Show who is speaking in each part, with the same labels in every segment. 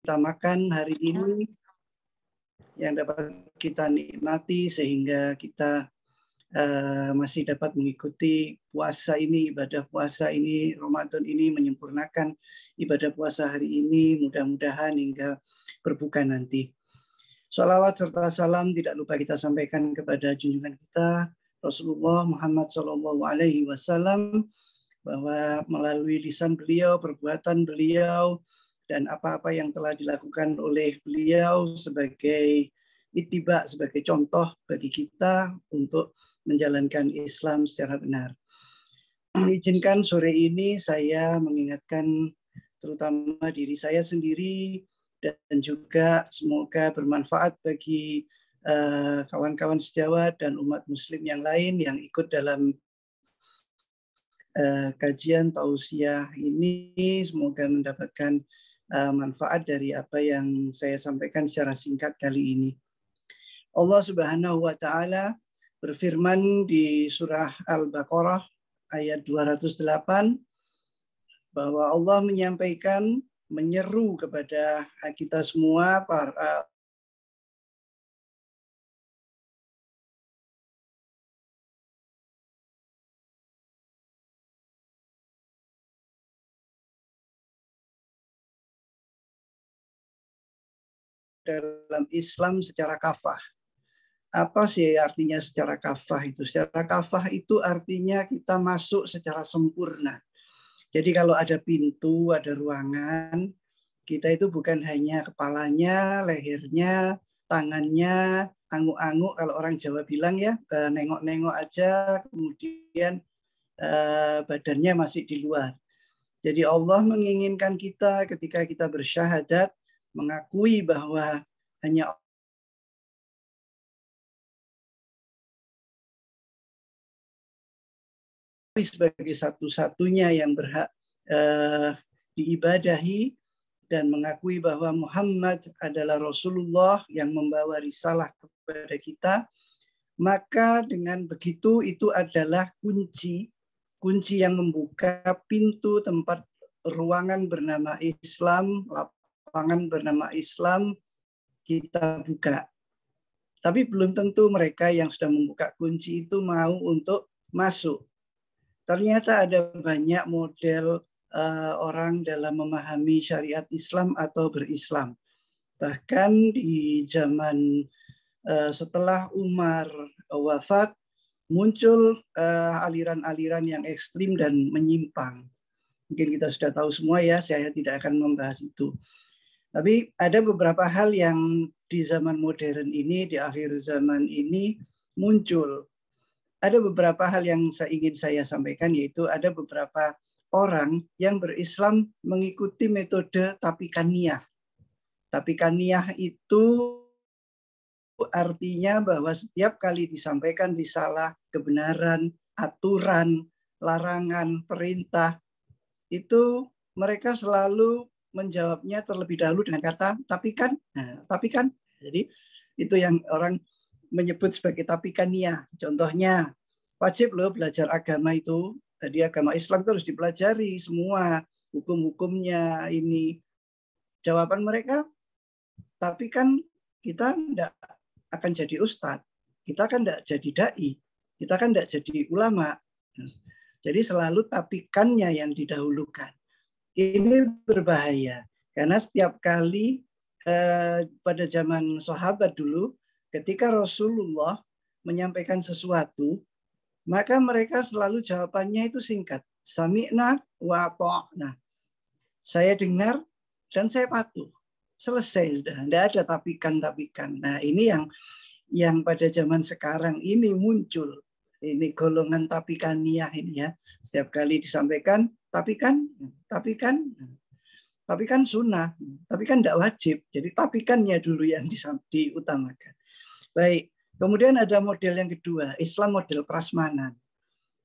Speaker 1: kita makan hari ini, yang dapat kita nikmati sehingga kita masih dapat mengikuti puasa ini, ibadah puasa ini, Ramadan ini, menyempurnakan ibadah puasa hari ini, mudah-mudahan hingga berbuka nanti. Shalawat serta salam tidak lupa kita sampaikan kepada junjungan kita Rasulullah Muhammad SAW, bahwa melalui lisan beliau, perbuatan beliau, dan apa-apa yang telah dilakukan oleh beliau sebagai ittiba, sebagai contoh bagi kita untuk menjalankan Islam secara benar. Izinkan sore ini saya mengingatkan terutama diri saya sendiri dan juga semoga bermanfaat bagi kawan-kawan sejawat dan umat muslim yang lain yang ikut dalam kajian tausiah ini. Semoga mendapatkan manfaat dari apa yang saya sampaikan secara singkat kali ini. Allah Subhanahu wa taala berfirman di surah Al-Baqarah ayat 208 bahwa Allah menyampaikan, menyeru kepada kita semua para dalam Islam secara kafah. Apa sih artinya secara kafah itu? Secara kafah itu artinya kita masuk secara sempurna. Jadi kalau ada pintu, ada ruangan, kita itu bukan hanya kepalanya, lehernya, tangannya, anguk-anguk, kalau orang Jawa bilang ya, nengok-nengok aja, kemudian badannya masih di luar. Jadi Allah menginginkan kita ketika kita bersyahadat, mengakui bahwa hanya sebagai satu-satunya yang berhak diibadahi, dan mengakui bahwa Muhammad adalah Rasulullah yang membawa risalah kepada kita, maka dengan begitu itu adalah kunci yang membuka pintu tempat ruangan bernama Islam, lapangan bernama Islam, kita buka. Tapi belum tentu mereka yang sudah membuka kunci itu mau untuk masuk. Ternyata ada banyak model orang dalam memahami syariat Islam atau berislam. Bahkan di zaman setelah Umar wafat, muncul aliran-aliran yang ekstrim dan menyimpang. Mungkin kita sudah tahu semua ya, saya tidak akan membahas itu. Tapi ada beberapa hal yang di zaman modern ini, di akhir zaman ini muncul. Ada beberapa hal yang ingin saya sampaikan, yaitu ada beberapa orang yang berislam mengikuti metode tapikaniyah. Tapikaniyah itu artinya bahwa setiap kali disampaikan risalah, kebenaran, aturan, larangan, perintah, itu mereka selalu menjawabnya terlebih dahulu dengan kata tapi kan. Nah, tapi kan. Jadi itu yang orang menyebut sebagai tapikaniyah. Contohnya, wajib loh belajar agama itu. Jadi agama Islam itu harus dipelajari semua hukum-hukumnya ini. Jawaban mereka, tapi kan kita tidak akan jadi ustadz, kita kan tidak jadi dai, kita kan tidak jadi ulama. Jadi selalu tapikannya yang didahulukan. Ini berbahaya karena setiap kali pada zaman sahabat dulu, ketika Rasulullah menyampaikan sesuatu, maka mereka selalu jawabannya itu singkat. Sami'na wa ata'na. Saya dengar dan saya patuh. Selesai sudah. Tidak ada tapikan-tapikan. Nah, ini yang pada zaman sekarang ini muncul. Ini golongan tapikaniyah ini ya. Setiap kali disampaikan, tapi kan sunnah, tapi kan tidak wajib. Jadi tapikannya dulu yang diutamakan. Baik. Kemudian ada model yang kedua, Islam model prasmanan.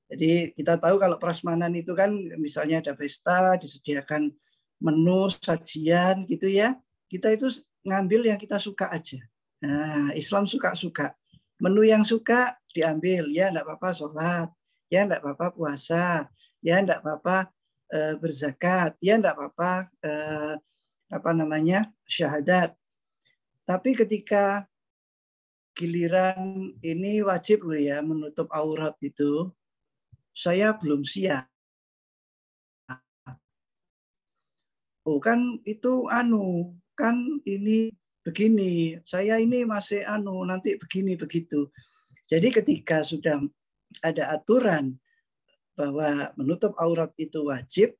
Speaker 1: Jadi kita tahu kalau prasmanan itu kan misalnya ada pesta, disediakan menu, sajian gitu ya. Kita itu ngambil yang kita suka aja. Nah, Islam suka-suka. Menu yang suka diambil, ya enggak apa-apa sholat, ya enggak apa-apa puasa, ya enggak apa-apa berzakat, ya enggak apa-apa syahadat. Tapi ketika giliran ini wajib loh ya menutup aurat itu, saya belum siap. Oh kan itu kan ini begini, saya ini masih nanti begini begitu. Jadi ketika sudah ada aturan bahwa menutup aurat itu wajib,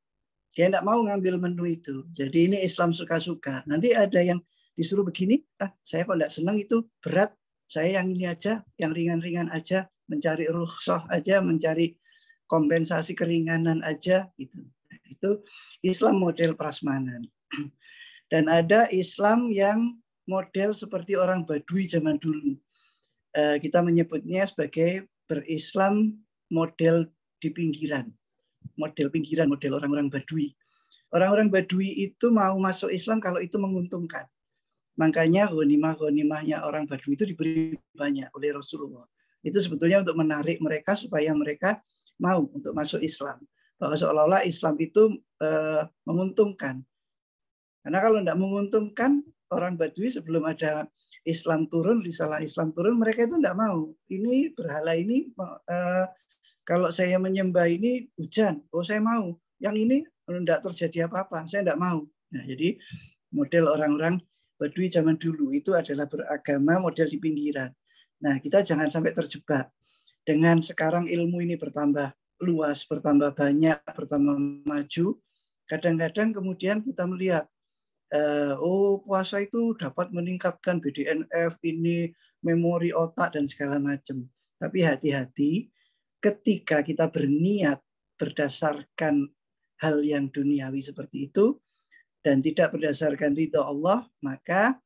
Speaker 1: dia tidak mau ngambil menu itu. Jadi ini Islam suka-suka. Nanti ada yang disuruh begini, saya kok tidak senang, itu berat. Saya yang ini aja, yang ringan-ringan aja, mencari rukhsah aja, mencari kompensasi keringanan aja. Gitu. Itu Islam model prasmanan. Dan ada Islam yang model seperti orang Badui zaman dulu. Kita menyebutnya sebagai berislam model di pinggiran. Model pinggiran, model orang-orang Badui. Orang-orang Badui itu mau masuk Islam kalau itu menguntungkan. Makanya ghanimah-ghanimahnya orang Badui itu diberi banyak oleh Rasulullah. Itu sebetulnya untuk menarik mereka supaya mereka mau untuk masuk Islam. Bahwa seolah-olah Islam itu menguntungkan. Karena kalau tidak menguntungkan, orang Badui sebelum ada Islam turun, risalah Islam turun, mereka itu tidak mau. Ini berhala ini, kalau saya menyembah ini hujan, saya mau. Yang ini tidak terjadi apa-apa, saya tidak mau. Nah, jadi model orang-orang Badui zaman dulu itu adalah beragama model di pinggiran. Nah, kita jangan sampai terjebak. Dengan sekarang ilmu ini bertambah luas, bertambah banyak, bertambah maju, kadang-kadang kemudian kita melihat, puasa itu dapat meningkatkan BDNF, ini memori otak dan segala macam. Tapi hati-hati ketika kita berniat berdasarkan hal yang duniawi seperti itu dan tidak berdasarkan ridha Allah, maka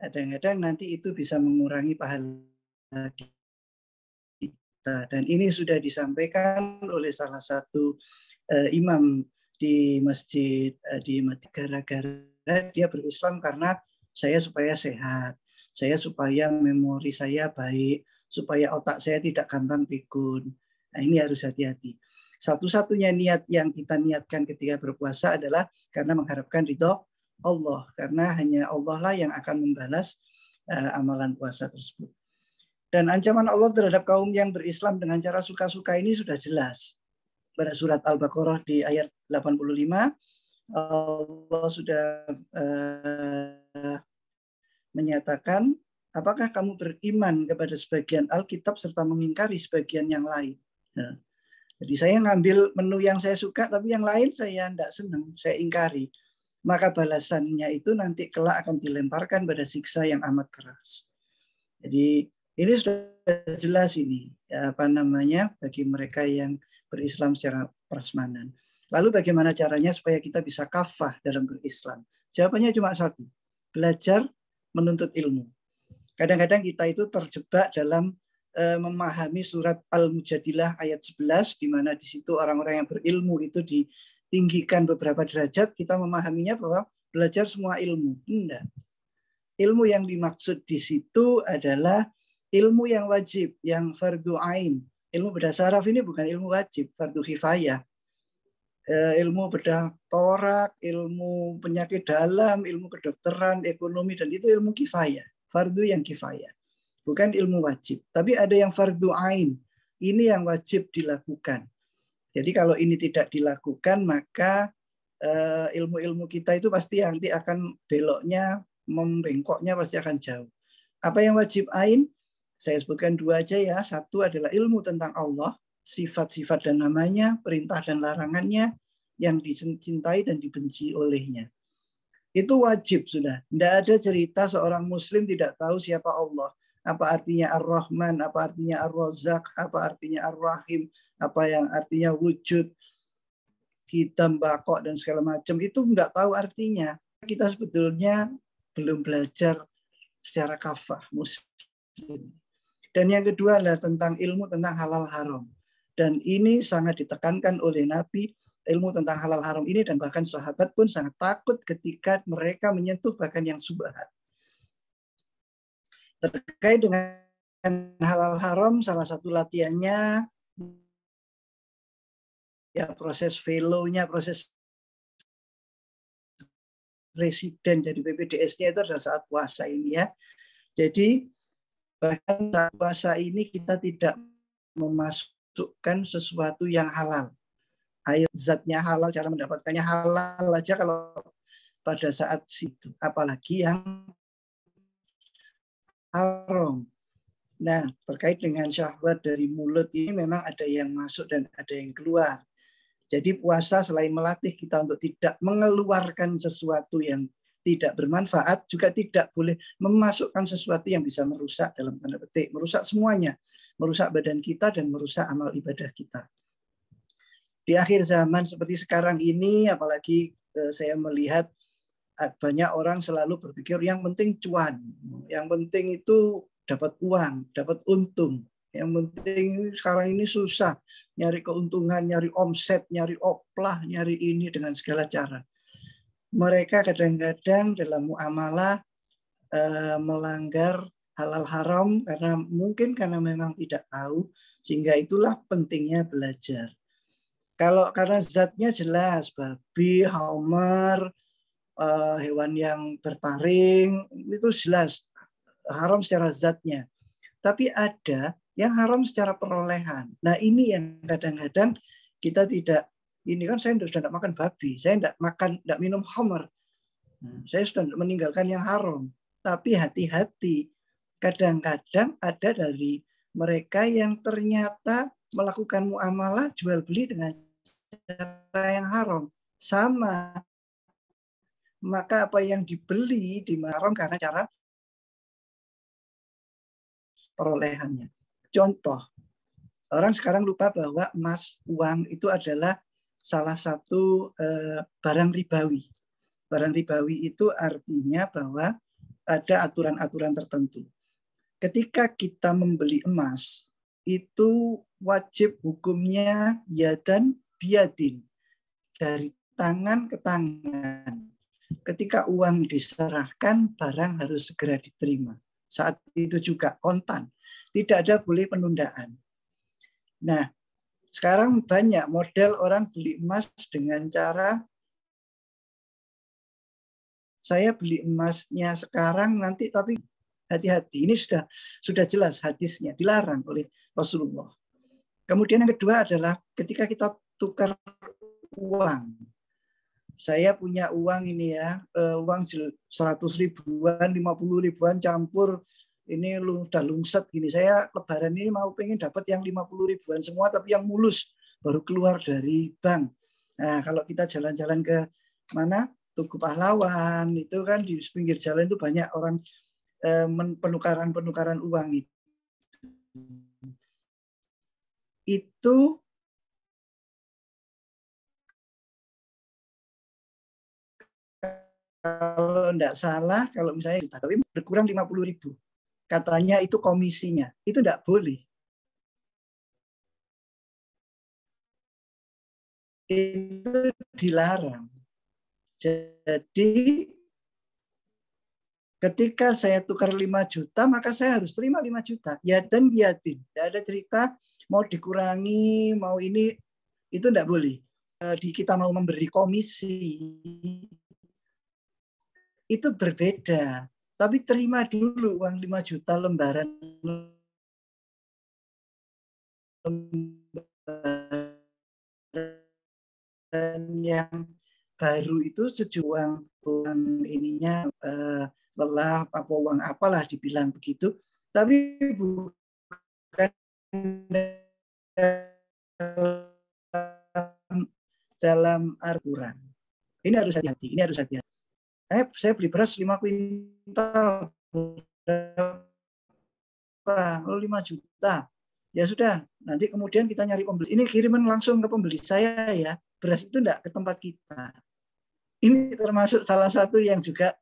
Speaker 1: kadang-kadang nanti itu bisa mengurangi pahala kita. Dan ini sudah disampaikan oleh salah satu imam di masjid di Madinah, gara-gara dia berislam karena saya supaya sehat, saya supaya memori saya baik, supaya otak saya tidak gampang pikun. Nah, ini harus hati-hati. Satu-satunya niat yang kita niatkan ketika berpuasa adalah karena mengharapkan ridho Allah, karena hanya Allah lah yang akan membalas amalan puasa tersebut. Dan ancaman Allah terhadap kaum yang berislam dengan cara suka-suka ini sudah jelas. Pada surat Al-Baqarah di ayat 85, Allah sudah menyatakan, apakah kamu beriman kepada sebagian Alkitab serta mengingkari sebagian yang lain? Nah, jadi saya ngambil menu yang saya suka, tapi yang lain saya tidak senang, saya ingkari. Maka balasannya itu nanti kelak akan dilemparkan pada siksa yang amat keras. Jadi ini sudah jelas ini, bagi mereka yang berislam secara prasmanan. Lalu bagaimana caranya supaya kita bisa kafah dalam berislam? Jawabannya cuma satu, belajar menuntut ilmu. Kadang-kadang kita itu terjebak dalam memahami surat Al-Mujadilah ayat 11, di mana di situ orang-orang yang berilmu itu ditinggikan beberapa derajat, kita memahaminya bahwa belajar semua ilmu. Tidak. Ilmu yang dimaksud di situ adalah ilmu yang wajib, yang fardu ain. Ilmu bedah saraf ini bukan ilmu wajib, fardu kifayah. Ilmu bedah torak, ilmu penyakit dalam, ilmu kedokteran, ekonomi, dan itu ilmu kifayah. Fardu yang kifayah. Bukan ilmu wajib. Tapi ada yang fardu ain. Ini yang wajib dilakukan. Jadi kalau ini tidak dilakukan, maka ilmu-ilmu kita itu pasti nanti akan beloknya, membengkoknya pasti akan jauh. Apa yang wajib ain? Saya sebutkan dua aja ya. Satu adalah ilmu tentang Allah, sifat-sifat dan namanya, perintah dan larangannya, yang dicintai dan dibenci olehnya. Itu wajib sudah. Tidak ada cerita seorang muslim tidak tahu siapa Allah. Apa artinya Ar-Rahman, apa artinya Ar-Razzaq, apa artinya Ar-Rahim, apa yang artinya wujud, hitam, bakok, dan segala macam. Itu nggak tahu artinya. Kita sebetulnya belum belajar secara kafah muslim. Dan yang kedua adalah tentang ilmu tentang halal haram. Dan ini sangat ditekankan oleh Nabi, ilmu tentang halal haram ini, dan bahkan sahabat pun sangat takut ketika mereka menyentuh bahkan yang subhat. Terkait dengan halal haram, salah satu latihannya ya proses velonya, proses residen jadi PPDS-nya itu adalah saat puasa ini ya. Jadi bahkan saat puasa ini kita tidak memasukkan sesuatu yang halal. Air zatnya halal, cara mendapatkannya halal aja kalau pada saat situ. Apalagi yang haram. Nah, terkait dengan syahwat dari mulut ini memang ada yang masuk dan ada yang keluar. Jadi puasa selain melatih kita untuk tidak mengeluarkan sesuatu yang tidak bermanfaat, juga tidak boleh memasukkan sesuatu yang bisa merusak dalam tanda petik, merusak semuanya, merusak badan kita dan merusak amal ibadah kita. Di akhir zaman seperti sekarang ini, apalagi saya melihat banyak orang selalu berpikir yang penting cuan, yang penting itu dapat uang, dapat untung. Yang penting sekarang ini susah nyari keuntungan, nyari omset, nyari oplah, nyari ini dengan segala cara. Mereka kadang-kadang dalam muamalah melanggar halal haram karena memang tidak tahu, sehingga itulah pentingnya belajar. Kalau karena zatnya jelas, babi, hammer, hewan yang bertaring, itu jelas haram secara zatnya. Tapi ada yang haram secara perolehan. Nah ini yang kadang-kadang kita tidak, ini kan saya sudah tidak makan babi, saya tidak minum khamr, saya sudah meninggalkan yang haram. Tapi hati-hati, kadang-kadang ada dari mereka yang ternyata melakukan muamalah jual beli dengan cara yang haram. Sama, maka apa yang dibeli di haram karena cara perolehannya. Contoh, orang sekarang lupa bahwa emas, uang itu adalah salah satu barang ribawi. Barang ribawi itu artinya bahwa ada aturan-aturan tertentu. Ketika kita membeli emas, itu wajib hukumnya yadan biadin, dari tangan ke tangan. Ketika uang diserahkan, barang harus segera diterima. Saat itu juga kontan. Tidak ada boleh penundaan. Nah, sekarang banyak model orang beli emas dengan cara saya beli emasnya sekarang nanti, tapi hati-hati. Ini sudah jelas hadisnya, dilarang oleh Rasulullah. Kemudian yang kedua adalah ketika kita tukar uang. Saya punya uang ini ya, uang 100 ribuan, 50 ribuan campur, ini udah lungset gini. Saya lebaran ini mau pengen dapat yang 50 ribuan semua, tapi yang mulus, baru keluar dari bank. Nah, kalau kita jalan-jalan ke mana, Tugu Pahlawan, itu kan di pinggir jalan itu banyak orang penukaran uang itu. Itu kalau tidak salah, kalau misalnya tapi berkurang 50.000, katanya itu komisinya, itu tidak boleh. Itu dilarang. Jadi ketika saya tukar 5 juta, maka saya harus terima 5 juta. Ya dan biatin. Tidak ada cerita mau dikurangi, mau ini, itu tidak boleh. Kita mau memberi komisi, itu berbeda. Tapi terima dulu uang 5 juta lembaran yang baru itu sejuang uang ininya lelah apa uang apalah dibilang begitu, tapi bukan dalam Al-Quran. Ini harus hati-hati. Ini harus hati-hati. Saya beli beras 5 kuintal, berapa? 5 juta. Ya sudah, nanti kemudian kita nyari pembeli. Ini kiriman langsung ke pembeli saya ya. Beras itu enggak ke tempat kita. Ini termasuk salah satu yang juga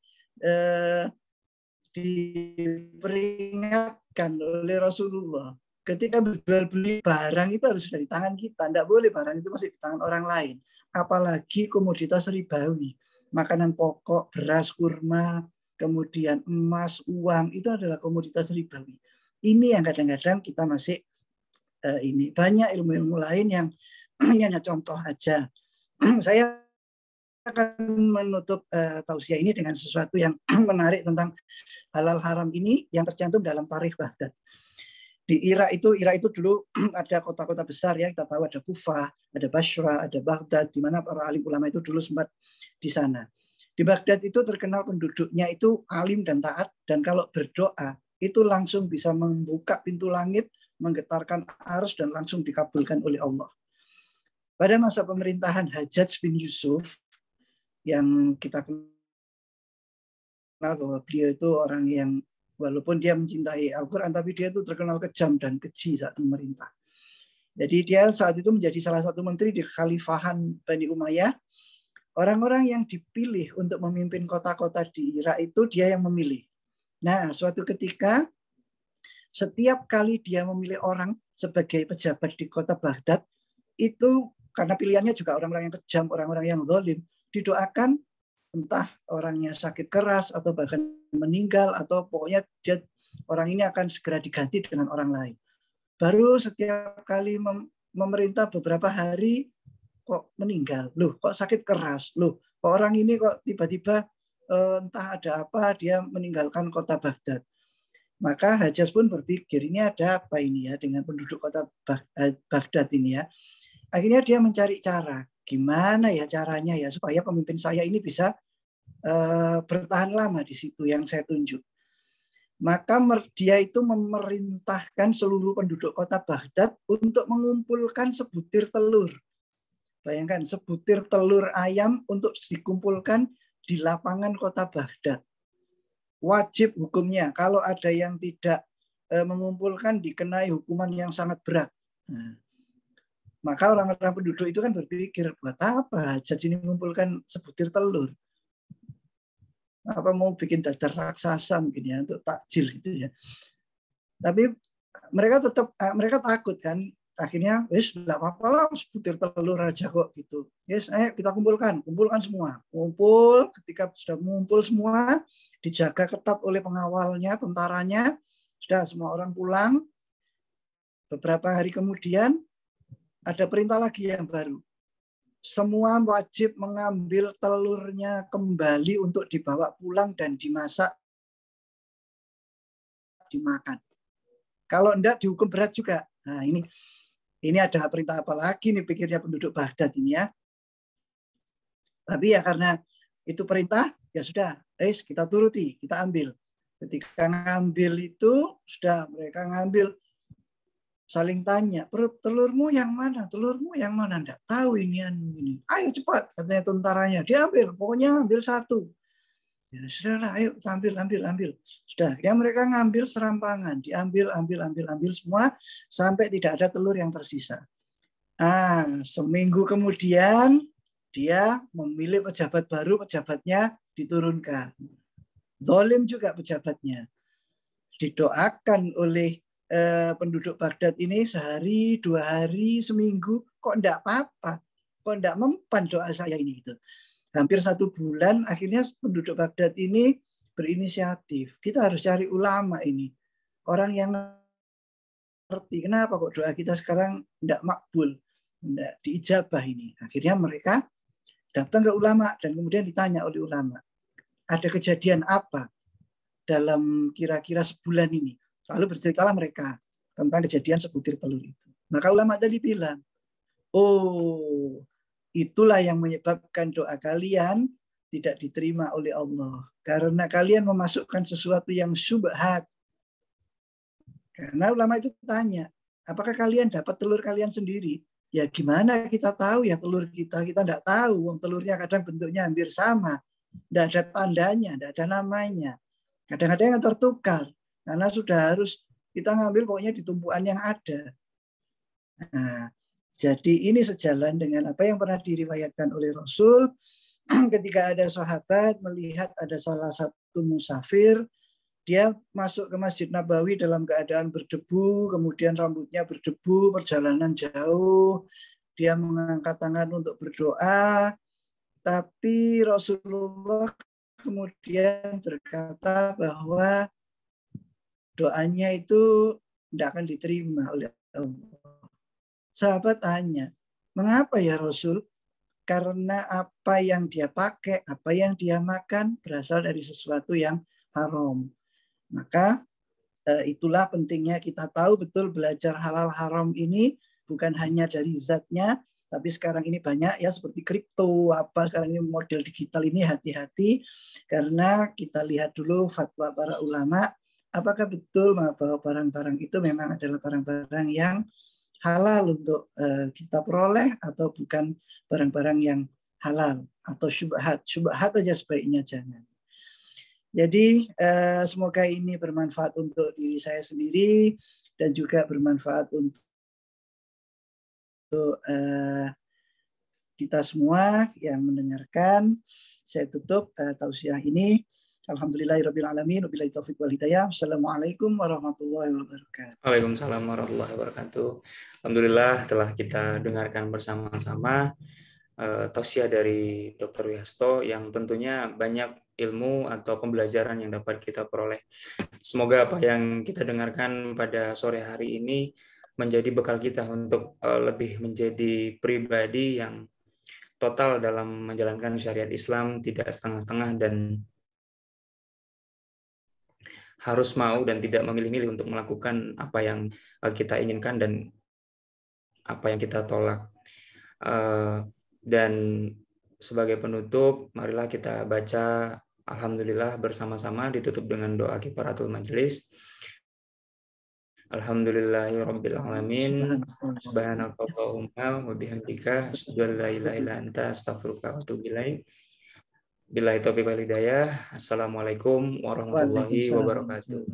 Speaker 1: diperingatkan oleh Rasulullah. Ketika berjual beli barang itu harus dari tangan kita. Tidak boleh barang itu masih di tangan orang lain. Apalagi komoditas ribawi. Makanan pokok, beras, kurma, kemudian emas, uang, itu adalah komoditas ribawi. Ini yang kadang-kadang kita masih ini. Banyak ilmu-ilmu lain yang ini hanya contoh aja. Saya akan menutup tausiah ini dengan sesuatu yang menarik tentang halal haram ini yang tercantum dalam Tarikh Baghdad. Di Irak itu dulu ada kota-kota besar ya, kita tahu ada Kufah, ada Basra, ada Baghdad, di mana para alim ulama itu dulu sempat di sana. Di Baghdad itu terkenal penduduknya itu alim dan taat, dan kalau berdoa itu langsung bisa membuka pintu langit, menggetarkan arus dan langsung dikabulkan oleh Allah. Pada masa pemerintahan Hajjaj bin Yusuf yang kita kenal bahwa beliau itu orang yang walaupun dia mencintai Al-Quran, tapi dia itu terkenal kejam dan keji saat memerintah. Jadi dia saat itu menjadi salah satu menteri di Khalifahan Bani Umayyah. Orang-orang yang dipilih untuk memimpin kota-kota di Irak itu dia yang memilih. Nah, suatu ketika setiap kali dia memilih orang sebagai pejabat di kota Baghdad, itu karena pilihannya juga orang-orang yang kejam, orang-orang yang zalim, didoakan entah orangnya sakit keras atau bahkan meninggal, atau pokoknya orang ini akan segera diganti dengan orang lain. Baru setiap kali memerintah beberapa hari kok meninggal, loh kok sakit keras, loh kok orang ini kok tiba-tiba entah ada apa dia meninggalkan kota Baghdad. Maka Hajjaj pun berpikir ini ada apa ini ya dengan penduduk kota Baghdad ini ya. Akhirnya dia mencari cara, gimana ya caranya ya supaya pemimpin saya ini bisa bertahan lama di situ yang saya tunjuk. Maka dia itu memerintahkan seluruh penduduk kota Baghdad untuk mengumpulkan sebutir telur. Bayangkan, sebutir telur ayam untuk dikumpulkan di lapangan kota Baghdad. Wajib hukumnya, kalau ada yang tidak mengumpulkan dikenai hukuman yang sangat berat. Nah, maka orang-orang penduduk itu kan berpikir, buat apa Hajjaj ini mengumpulkan sebutir telur? Apa mau bikin dadar raksasa mungkin ya untuk takjil gitu ya. Tapi mereka takut kan. Akhirnya wis enggak apa-apa sebutir telur aja kok gitu. Yes, ayo kita kumpulkan semua. Kumpul, ketika sudah mengumpul semua, dijaga ketat oleh pengawalnya, tentaranya, sudah semua orang pulang. Beberapa hari kemudian ada perintah lagi yang baru. Semua wajib mengambil telurnya kembali untuk dibawa pulang dan dimasak, dimakan. Kalau enggak dihukum berat juga. Nah, ini ada perintah apa lagi nih pikirnya penduduk Baghdad ini ya. Tapi ya karena itu perintah, ya sudah, kita turuti, kita ambil. Ketika ngambil itu, sudah mereka ngambil, saling tanya, telurmu yang mana? Telurmu yang mana? Enggak tahu ini. Ayo cepat, katanya tentaranya. Diambil, pokoknya ambil satu. Ya sudahlah, ayo ambil. Sudah, ya mereka ngambil serampangan, diambil, ambil semua sampai tidak ada telur yang tersisa. Seminggu kemudian dia memilih pejabat baru, pejabatnya diturunkan. Zalim juga pejabatnya. Didoakan oleh penduduk Baghdad ini sehari, 2 hari, seminggu, kok enggak apa-apa, kok enggak mempan doa saya ini gitu. Hampir 1 bulan, akhirnya penduduk Baghdad ini berinisiatif. Kita harus cari ulama ini, orang yang ngerti kenapa kok doa kita sekarang enggak makbul, enggak diijabah ini. Akhirnya mereka datang ke ulama dan kemudian ditanya oleh ulama, ada kejadian apa dalam kira-kira sebulan ini? Lalu berceritalah mereka tentang kejadian sebutir telur itu. Maka ulama tadi bilang, oh, itulah yang menyebabkan doa kalian tidak diterima oleh Allah. Karena kalian memasukkan sesuatu yang syubhat. Karena ulama itu tanya, apakah kalian dapat telur kalian sendiri? Ya gimana kita tahu ya telur kita? Kita tidak tahu. Telurnya kadang bentuknya hampir sama. Tidak ada tandanya, tidak ada namanya. Kadang-kadang yang tertukar. Karena sudah harus kita ngambil pokoknya di tumpuan yang ada. Nah, jadi ini sejalan dengan apa yang pernah diriwayatkan oleh Rasul ketika ada sahabat melihat ada salah satu musafir, dia masuk ke Masjid Nabawi dalam keadaan berdebu, kemudian rambutnya berdebu, perjalanan jauh, dia mengangkat tangan untuk berdoa, tapi Rasulullah kemudian berkata bahwa doanya itu tidak akan diterima oleh Allah. Sahabat tanya, mengapa ya Rasul? karena apa yang dia pakai, apa yang dia makan berasal dari sesuatu yang haram. Maka itulah pentingnya kita tahu betul belajar halal haram ini bukan hanya dari zatnya, tapi sekarang ini banyak ya seperti kripto, apa sekarang ini model digital ini, hati-hati karena kita lihat dulu fatwa para ulama, apakah betul bahwa barang-barang itu memang adalah barang-barang yang halal untuk kita peroleh atau bukan barang-barang yang halal atau syubhat aja sebaiknya jangan. Jadi semoga ini bermanfaat untuk diri saya sendiri dan juga bermanfaat untuk kita semua yang mendengarkan. Saya tutup tausiah ini. Alhamdulillahirabbil alamin, wabillahi taufiq wal hidayah. Assalamualaikum warahmatullahi wabarakatuh.
Speaker 2: Waalaikumsalam warahmatullahi wabarakatuh. Alhamdulillah telah kita dengarkan bersama-sama tausiah dari Dr. Wihasto yang tentunya banyak ilmu atau pembelajaran yang dapat kita peroleh. Semoga apa yang kita dengarkan pada sore hari ini menjadi bekal kita untuk lebih menjadi pribadi yang total dalam menjalankan syariat Islam, tidak setengah-setengah dan harus mau dan tidak memilih-milih untuk melakukan apa yang kita inginkan dan apa yang kita tolak. Dan sebagai penutup, marilah kita baca Alhamdulillah bersama-sama ditutup dengan doa kifaratul majelis. Alhamdulillahirabbil alamin. Subhanakallahumma wa bihamdika asyhadu an la ilaha illa anta astaghfiruka wa atubu ilaik. Billahi taufiq wal hidayah. Assalamualaikum warahmatullahi wabarakatuh.